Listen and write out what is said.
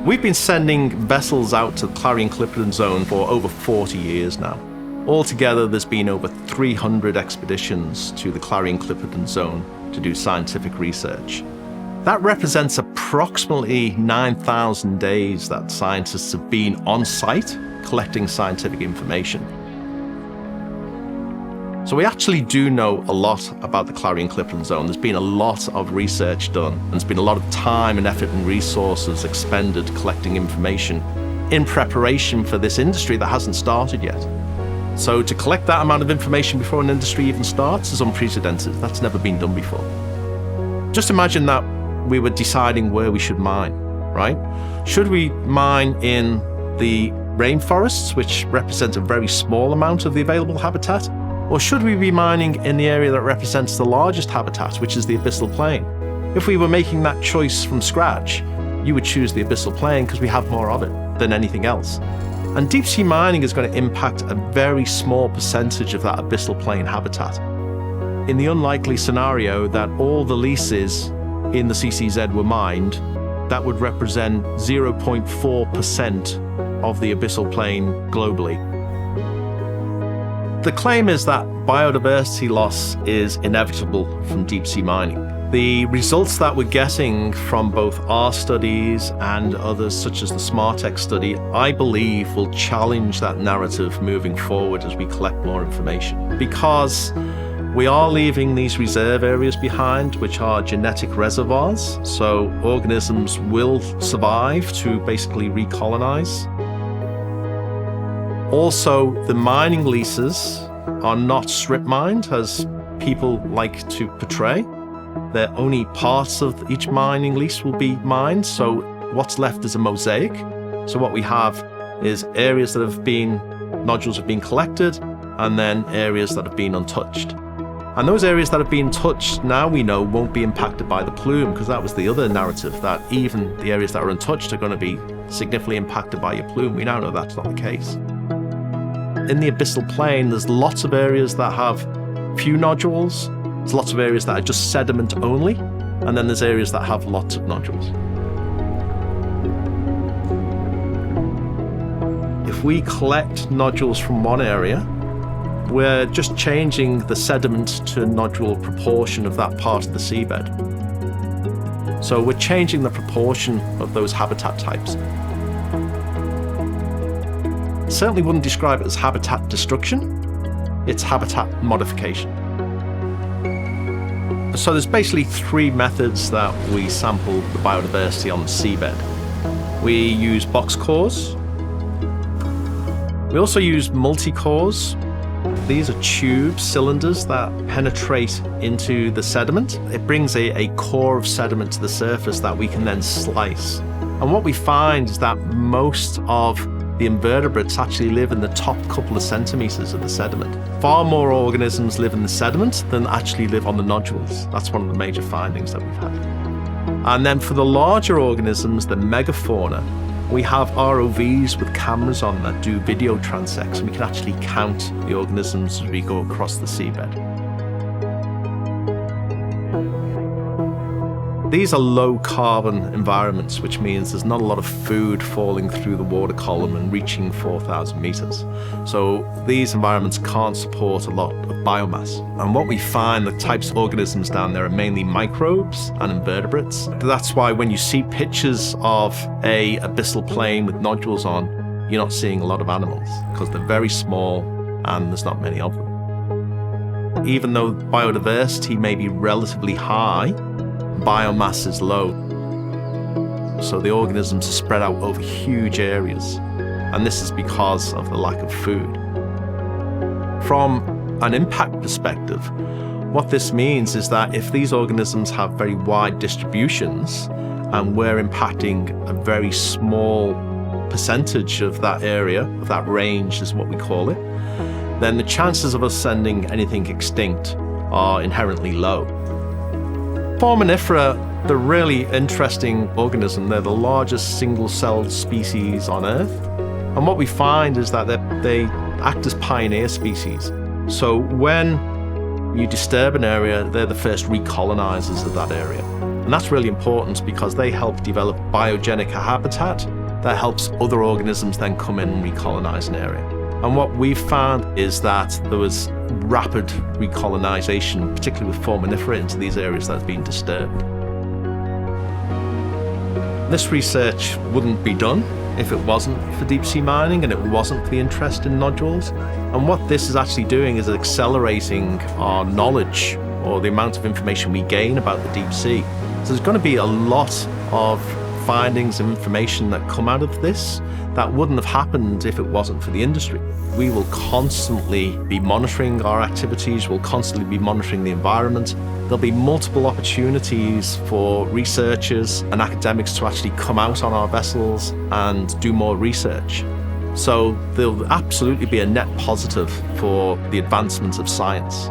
We've been sending vessels out to the Clarion-Clipperton Zone for over 40 years now. Altogether, there's been over 300 expeditions to the Clarion-Clipperton Zone to do scientific research. That represents approximately 9,000 days that scientists have been on site collecting scientific information. So we actually do know a lot about the Clarion-Clipperton Zone. There's been a lot of research done. There's been a lot of time and effort and resources expended collecting information in preparation for this industry that hasn't started yet. So to collect that amount of information before an industry even starts is unprecedented. That's never been done before. Just imagine that we were deciding where we should mine, right? Should we mine in the rainforests, which represent a very small amount of the available habitat? Or should we be mining in the area that represents the largest habitat, which is the abyssal plain? If we were making that choice from scratch, you would choose the abyssal plain because we have more of it than anything else. And deep sea mining is going to impact a very small percentage of that abyssal plain habitat. In the unlikely scenario that all the leases in the CCZ were mined, that would represent 0.4% of the abyssal plain globally. The claim is that biodiversity loss is inevitable from deep sea mining. The results that we're getting from both our studies and others, such as the SmartX study, I believe will challenge that narrative moving forward as we collect more information. Because we are leaving these reserve areas behind, which are genetic reservoirs, so organisms will survive to basically recolonize. Also, the mining leases are not strip mined, as people like to portray. They're only parts of each mining lease will be mined, so what's left is a mosaic. So what we have is areas that have been, nodules have been collected, and then areas that have been untouched. And those areas that have been touched, now we know, won't be impacted by the plume, because that was the other narrative, that even the areas that are untouched are going to be significantly impacted by your plume. We now know that's not the case. In the abyssal plain, there's lots of areas that have few nodules, there's lots of areas that are just sediment only, and then there's areas that have lots of nodules. If we collect nodules from one area, we're just changing the sediment to nodule proportion of that part of the seabed. So we're changing the proportion of those habitat types. Certainly wouldn't describe it as habitat destruction, it's habitat modification. So there's basically three methods that we sample the biodiversity on the seabed. We use box cores. We also use multi-cores. These are tubes, cylinders that penetrate into the sediment. It brings a core of sediment to the surface that we can then slice. And what we find is that most of the invertebrates actually live in the top couple of centimeters of the sediment. Far more organisms live in the sediment than actually live on the nodules. That's one of the major findings that we've had. And then for the larger organisms, the megafauna, we have ROVs with cameras on that do video transects, and we can actually count the organisms as we go across the seabed. These are low carbon environments, which means there's not a lot of food falling through the water column and reaching 4,000 meters. So these environments can't support a lot of biomass. And what we find, the types of organisms down there are mainly microbes and invertebrates. That's why when you see pictures of a abyssal plain with nodules on, you're not seeing a lot of animals, because they're very small and there's not many of them. Even though biodiversity may be relatively high, biomass is low. So the organisms are spread out over huge areas, and this is because of the lack of food. From an impact perspective, what this means is that if these organisms have very wide distributions and we're impacting a very small percentage of that area, of that range is what we call it, then the chances of us sending anything extinct are inherently low. Foraminifera, they're really interesting organism. They're the largest single-celled species on Earth. And what we find is that they act as pioneer species. So when You disturb an area, they're the first recolonizers of that area. And that's really important because they help develop biogenic habitat that helps other organisms then come in and recolonize an area. And what we've found is that there was rapid recolonization, particularly with foraminifera, into these areas that have been disturbed. This research wouldn't be done if it wasn't for deep sea mining and it wasn't for the interest in nodules. And what this is actually doing is accelerating our knowledge, or the amount of information we gain about the deep sea. So there's going to be a lot of findings and information that come out of this that wouldn't have happened if it wasn't for the industry. We will constantly be monitoring our activities, we'll constantly be monitoring the environment. There'll be multiple opportunities for researchers and academics to actually come out on our vessels and do more research. So there'll absolutely be a net positive for the advancement of science.